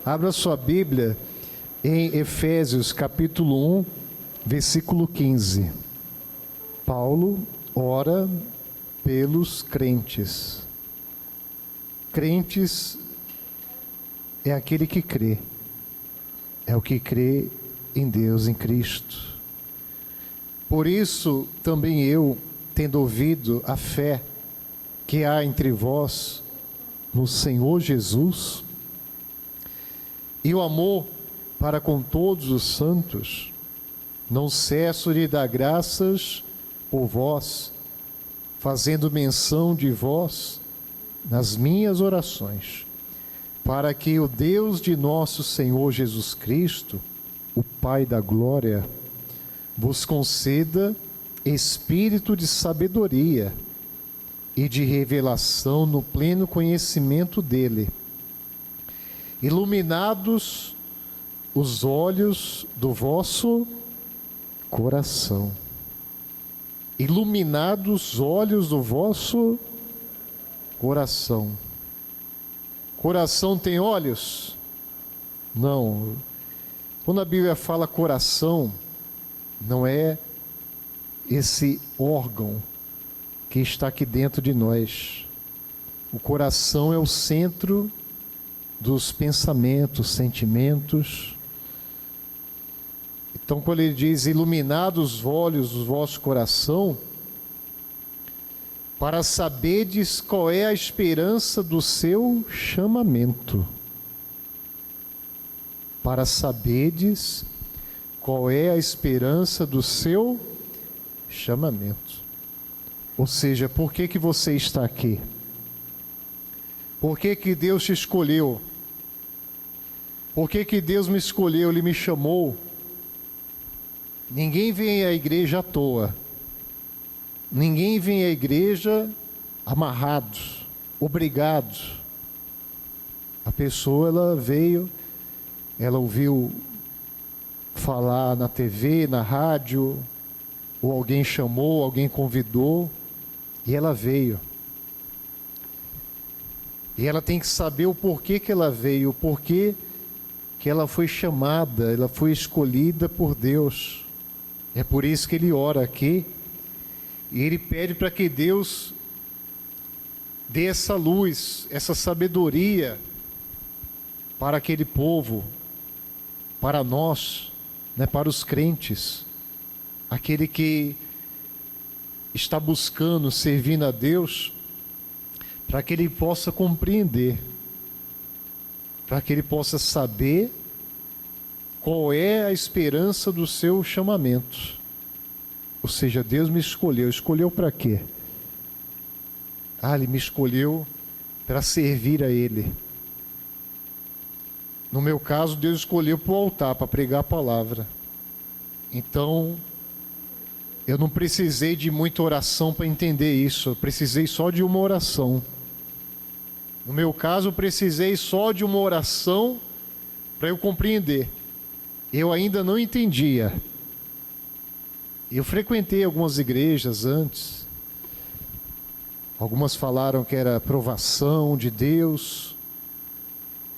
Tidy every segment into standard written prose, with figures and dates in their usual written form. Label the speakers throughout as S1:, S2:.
S1: Abra sua Bíblia em Efésios capítulo 1, versículo 15. Paulo ora pelos crentes. Crentes é aquele que crê. É o que crê em Deus, em Cristo. Por isso, também eu, tendo ouvido a fé que há entre vós no Senhor Jesus, e o amor para com todos os santos, não cesso de dar graças por vós, fazendo menção de vós nas minhas orações, para que o Deus de nosso Senhor Jesus Cristo, o Pai da glória, vos conceda espírito de sabedoria e de revelação no pleno conhecimento dele, iluminados os olhos do vosso coração. Iluminados os olhos do vosso coração. Coração tem olhos? Não. Quando a Bíblia fala coração, não é esse órgão que está aqui dentro de nós. O coração é o centro dos pensamentos, sentimentos. Então, quando ele diz iluminados os olhos do vosso coração, para saberdes qual é a esperança do seu chamamento. Para saberdes qual é a esperança do seu chamamento. Ou seja, por que você está aqui? Por que Deus te escolheu? Por que Deus me escolheu, Ele me chamou? Ninguém vem à igreja à toa. Ninguém vem à igreja amarrado, obrigado. A pessoa, ela veio, ela ouviu falar na TV, na rádio, ou alguém chamou, alguém convidou, e ela veio. E ela tem que saber o porquê que ela veio, o porquê que ela foi chamada, ela foi escolhida por Deus. É por isso que ele ora aqui, e ele pede para que Deus dê essa luz, essa sabedoria para aquele povo, para nós, né, para os crentes, aquele que está buscando, servindo a Deus, para que ele possa compreender, para que ele possa saber qual é a esperança do seu chamamento. Ou seja, Deus me escolheu. Escolheu para quê? Ele me escolheu para servir a Ele. No meu caso, Deus escolheu para o altar, para pregar a palavra. Então, eu não precisei de muita oração para entender isso. Eu precisei só de uma oração. No meu caso, eu precisei só de uma oração para eu compreender. Eu ainda não entendia. Eu frequentei algumas igrejas antes. Algumas falaram que era provação de Deus.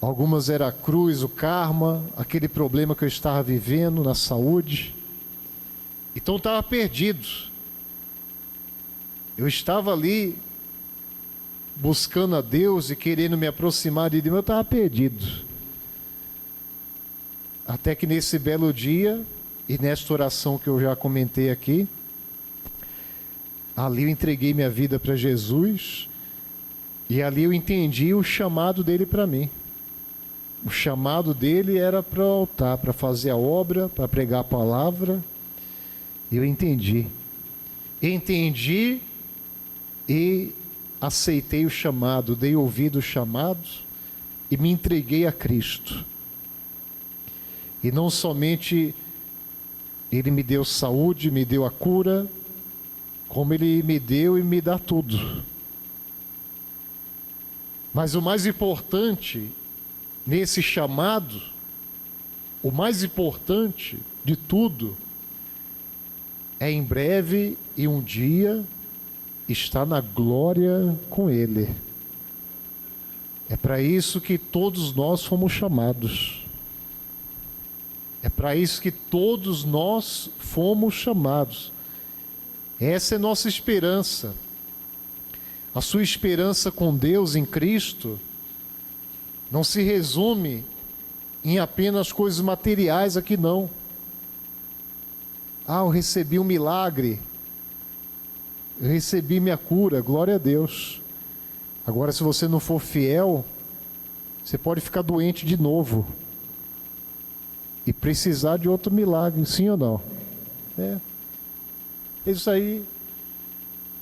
S1: Algumas era a cruz, o karma, aquele problema que eu estava vivendo na saúde. Então eu estava perdido. Eu estava ali buscando a Deus e querendo me aproximar de Deus, eu estava perdido. Até que nesse belo dia, e nesta oração que eu já comentei aqui, ali eu entreguei minha vida para Jesus, e ali eu entendi o chamado dele para mim. O chamado dele era para o altar, para fazer a obra, para pregar a palavra. Eu entendi. Entendi e aceitei o chamado, dei ouvido ao chamado e me entreguei a Cristo. E não somente Ele me deu saúde, me deu a cura, como Ele me deu e me dá tudo. Mas o mais importante nesse chamado, o mais importante de tudo, é em breve e um dia estar na glória com Ele. É para isso que todos nós fomos chamados. É para isso que todos nós fomos chamados. Essa é nossa esperança. A sua esperança com Deus em Cristo não se resume em apenas coisas materiais aqui, não. Eu recebi um milagre. Eu recebi minha cura, glória a Deus. Agora, se você não for fiel, você pode ficar doente de novo e precisar de outro milagre, sim ou não? Isso aí.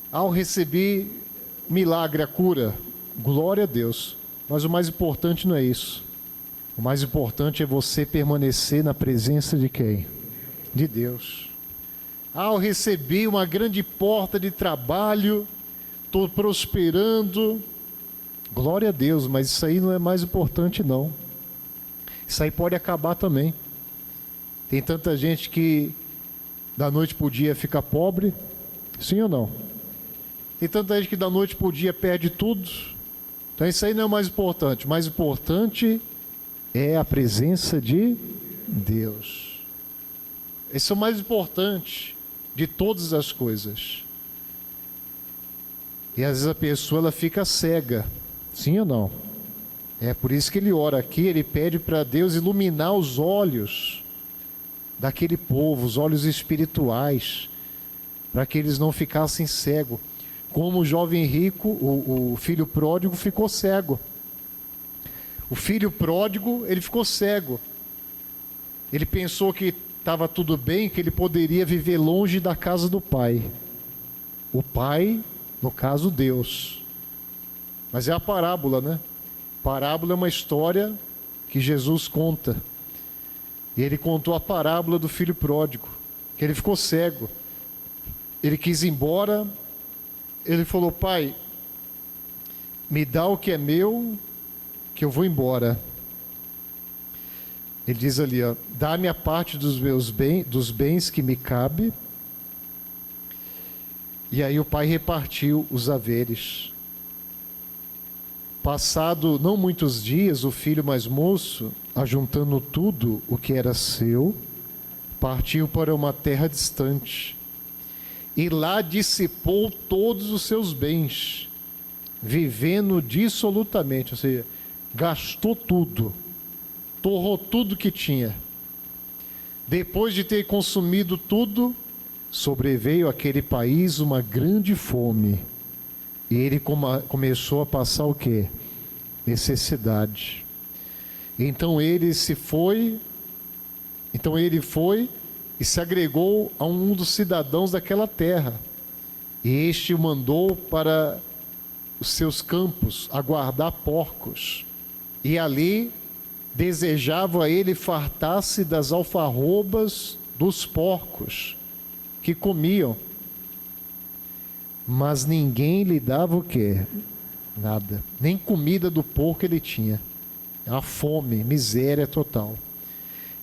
S1: Ao receber milagre, a cura, glória a Deus. Mas o mais importante não é isso. O mais importante é você permanecer na presença de quem? De Deus. Ao receber uma grande porta de trabalho, estou prosperando, glória a Deus, mas isso aí não é mais importante, não. Isso aí pode acabar também. Tem tanta gente que da noite para o dia fica pobre, sim ou não? Tem tanta gente que da noite para o dia perde tudo. Então isso aí não é o mais importante. O mais importante é a presença de Deus. Esse é o mais importante de todas as coisas. E às vezes a pessoa ela fica cega, sim ou não? É por isso que ele ora aqui, ele pede para Deus iluminar os olhos daquele povo, os olhos espirituais, para que eles não ficassem cegos. Como o jovem rico, o filho pródigo ficou cego. O filho pródigo, ele ficou cego. Ele pensou que estava tudo bem, que ele poderia viver longe da casa do pai. O pai, no caso, Deus. Mas é a parábola, né? Parábola é uma história que Jesus conta. E ele contou a parábola do filho pródigo, que ele ficou cego. Ele quis ir embora. Ele falou: pai, me dá o que é meu, que eu vou embora. Ele diz ali, dá-me a parte dos bens que me cabe. E aí o pai repartiu os haveres. Passado não muitos dias, o filho mais moço, ajuntando tudo o que era seu, partiu para uma terra distante. E lá dissipou todos os seus bens, vivendo dissolutamente, ou seja, gastou tudo, torrou tudo que tinha. Depois de ter consumido tudo, sobreveio àquele país uma grande fome. E ele começou a passar o quê? Necessidade. Então ele foi e se agregou a um dos cidadãos daquela terra. E este o mandou para os seus campos a guardar porcos. E ali desejava ele fartar-se das alfarrobas dos porcos que comiam. Mas ninguém lhe dava o quê? Nada. Nem comida do porco ele tinha. A fome, miséria total.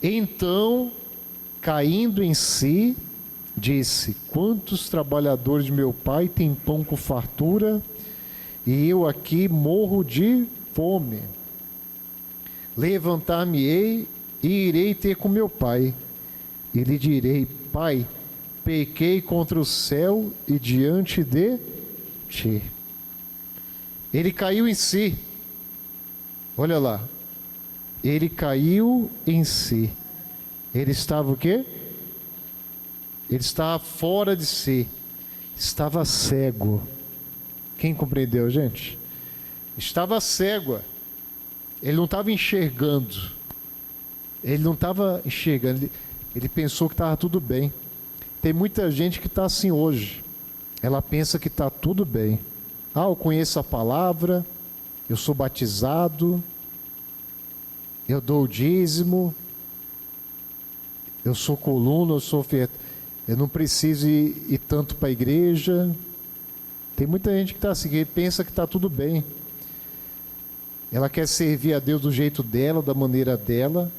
S1: Então, caindo em si, disse: quantos trabalhadores de meu pai têm pão com fartura, e eu aqui morro de fome. Levantar-me-ei e irei ter com meu pai. E lhe direi: pai, pequei contra o céu e diante de ti. Ele caiu em si. Olha lá. Ele caiu em si. Ele estava o quê? Ele estava fora de si. Estava cego. Quem compreendeu, gente? Estava cego. Ele não estava enxergando. Ele não estava enxergando. Ele pensou que estava tudo bem. Tem muita gente que está assim hoje. Ela pensa que está tudo bem. Eu conheço a palavra, eu sou batizado, eu dou o dízimo, eu sou coluna, eu não preciso ir tanto para a igreja. Tem muita gente que está assim, que pensa que está tudo bem. Ela quer servir a Deus do jeito dela, da maneira dela.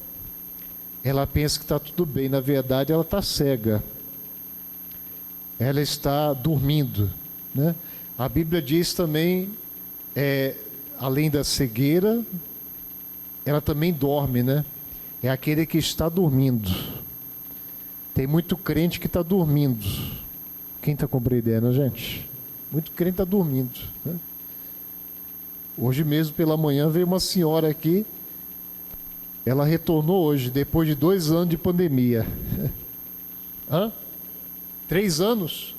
S1: Ela pensa que está tudo bem. Na verdade, ela está cega. Ela está dormindo, né? A Bíblia diz também, além da cegueira, ela também dorme, né? É aquele que está dormindo. Tem muito crente que está dormindo. Quem está compreendendo, gente? Muito crente está dormindo, né? Hoje mesmo pela manhã veio uma senhora aqui. Ela retornou hoje, depois de 2 anos de pandemia. 3 anos?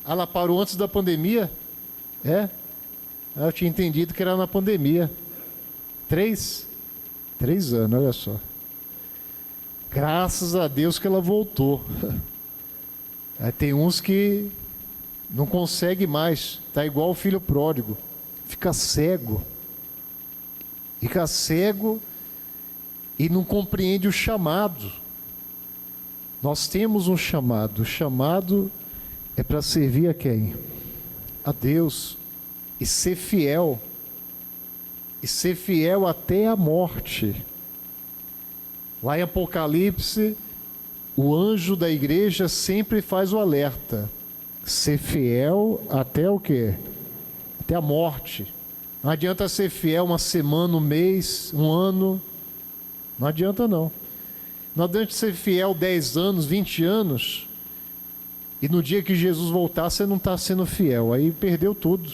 S1: Ela parou antes da pandemia? Eu tinha entendido que era na pandemia. 3 anos, olha só. Graças a Deus que ela voltou. Tem uns que não conseguem mais. Está igual o filho pródigo. Fica cego e não compreende o chamado. Nós temos um chamado. O chamado é para servir a quem? A Deus. E ser fiel. E ser fiel até a morte. Lá em Apocalipse, o anjo da igreja sempre faz o alerta. Ser fiel até o quê? Até a morte. Não adianta ser fiel uma semana, um mês, um ano. Não adianta não. Não adianta ser fiel 10 anos, 20 anos. E no dia que Jesus voltar, você não está sendo fiel. Aí perdeu tudo.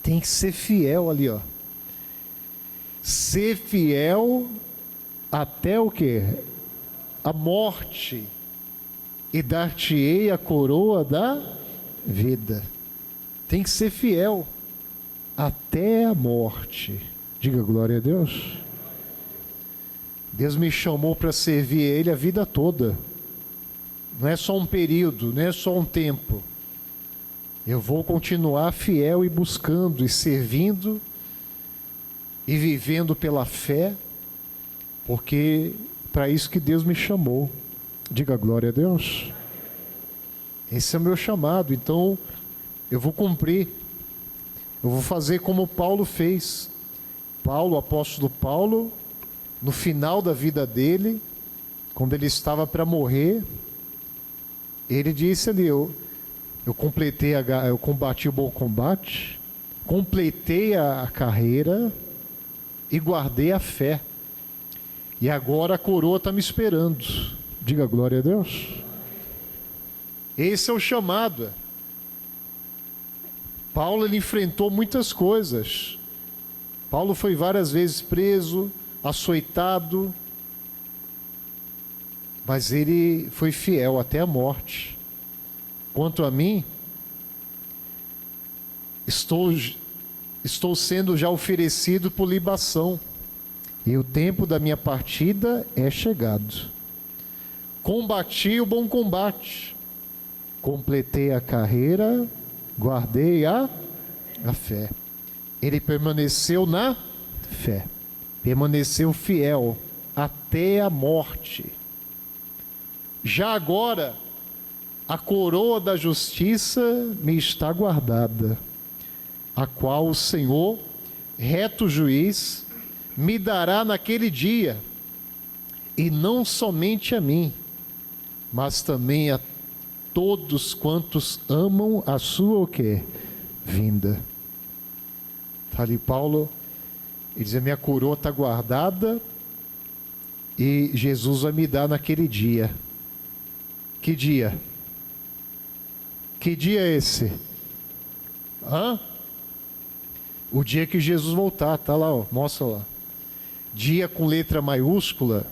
S1: Tem que ser fiel ali, ó. Ser fiel até o quê? A morte. E dar-te-ei a coroa da vida. Tem que ser fiel até a morte. Diga glória a Deus. Deus me chamou para servir Ele a vida toda. Não é só um período, não é só um tempo. Eu vou continuar fiel e buscando e servindo e vivendo pela fé, porque para isso que Deus me chamou. Diga glória a Deus. Esse é o meu chamado, então eu vou cumprir. Eu vou fazer como Paulo fez. Paulo, o apóstolo Paulo, no final da vida dele, quando ele estava para morrer, ele disse ali, eu combati o bom combate, completei a carreira e guardei a fé. E agora a coroa está me esperando. Diga glória a Deus. Esse é o chamado. Paulo, ele enfrentou muitas coisas. Paulo foi várias vezes preso, açoitado, mas ele foi fiel até a morte. Quanto a mim, estou sendo já oferecido por libação, e o tempo da minha partida é chegado. Combati o bom combate, completei a carreira, guardei a fé. Ele permaneceu na fé, permaneceu fiel até a morte. Já agora, a coroa da justiça me está guardada, a qual o Senhor, reto juiz, me dará naquele dia, e não somente a mim, mas também a todos quantos amam a sua o quê? Vinda. Está ali Paulo, ele diz, a minha coroa está guardada, e Jesus vai me dar naquele dia. Que dia? Que dia é esse? O dia que Jesus voltar, está lá, ó, mostra lá. Dia com letra maiúscula,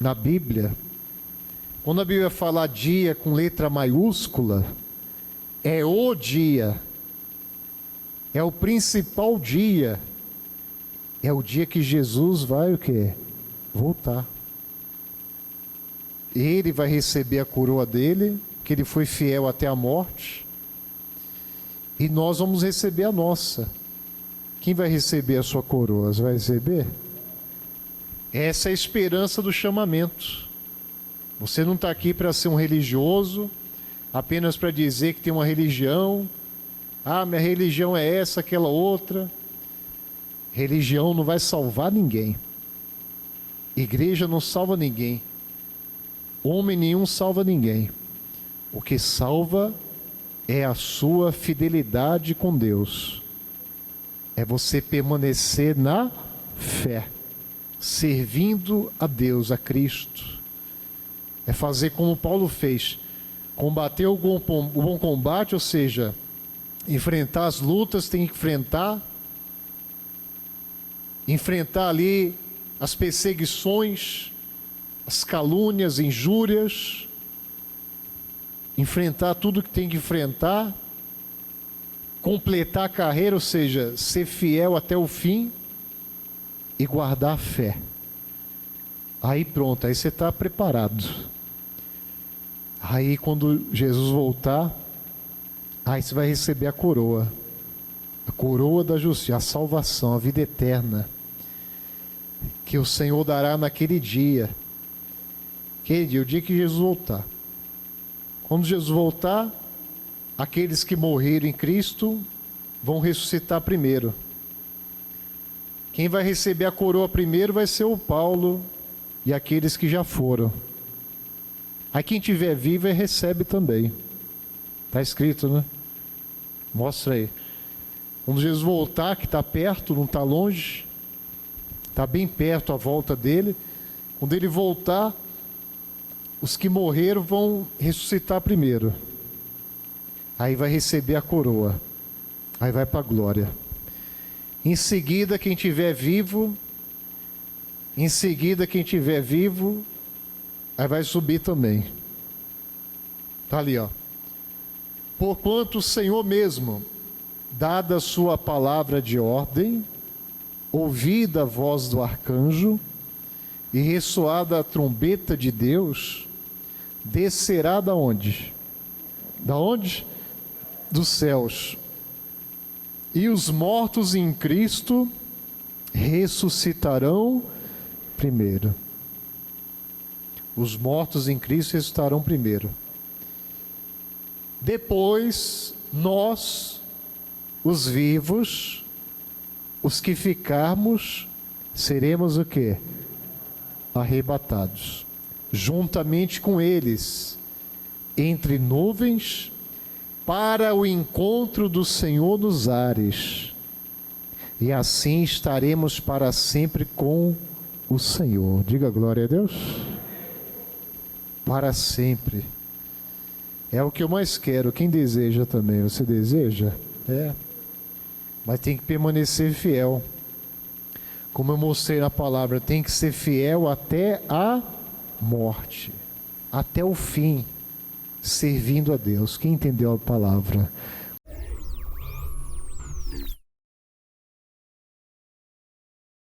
S1: na Bíblia. Quando a Bíblia fala dia com letra maiúscula, é o dia. É o principal dia. É o dia que Jesus vai o quê? Voltar. Ele vai receber a coroa dele, que ele foi fiel até a morte. E nós vamos receber a nossa. Quem vai receber a sua coroa? Você vai receber? Essa é a esperança do chamamento. Você não está aqui para ser um religioso, apenas para dizer que tem uma religião. Minha religião é essa, aquela outra. Religião não vai salvar ninguém. Igreja não salva ninguém. Homem nenhum salva ninguém. O que salva é a sua fidelidade com Deus. É você permanecer na fé, servindo a Deus, a Cristo. É fazer como Paulo fez, combater o bom combate, ou seja, enfrentar as lutas, tem que enfrentar ali as perseguições, as calúnias, injúrias, enfrentar tudo que tem que enfrentar, completar a carreira, ou seja, ser fiel até o fim e guardar a fé. Aí pronto, aí você está preparado. Aí quando Jesus voltar, aí você vai receber a coroa da justiça, a salvação, a vida eterna, que o Senhor dará naquele dia. Aquele dia, o dia que Jesus voltar. Quando Jesus voltar, aqueles que morreram em Cristo vão ressuscitar primeiro. Quem vai receber a coroa primeiro vai ser o Paulo e aqueles que já foram. Aí quem estiver vivo recebe também. Está escrito, né? Mostra aí. Quando Jesus voltar, que está perto, não está longe, está bem perto a volta dele. Quando ele voltar, os que morreram vão ressuscitar primeiro. Aí vai receber a coroa. Aí vai para a glória. Em seguida, quem estiver vivo, aí vai subir também. Está ali, ó. Porquanto o Senhor mesmo, dada a sua palavra de ordem, ouvida a voz do arcanjo e ressoada a trombeta de Deus, descerá da onde? Da onde? Dos céus. E os mortos em Cristo ressuscitarão primeiro. Os mortos em Cristo ressuscitarão primeiro. Depois, nós, os vivos, os que ficarmos, seremos o quê? Arrebatados, juntamente com eles, entre nuvens, para o encontro do Senhor nos ares. E assim estaremos para sempre com o Senhor. Diga glória a Deus. Para sempre. É o que eu mais quero. Quem deseja também? Você deseja? É. Mas tem que permanecer fiel. Como eu mostrei na palavra, tem que ser fiel até a morte. Até o fim. Servindo a Deus. Quem entendeu a palavra?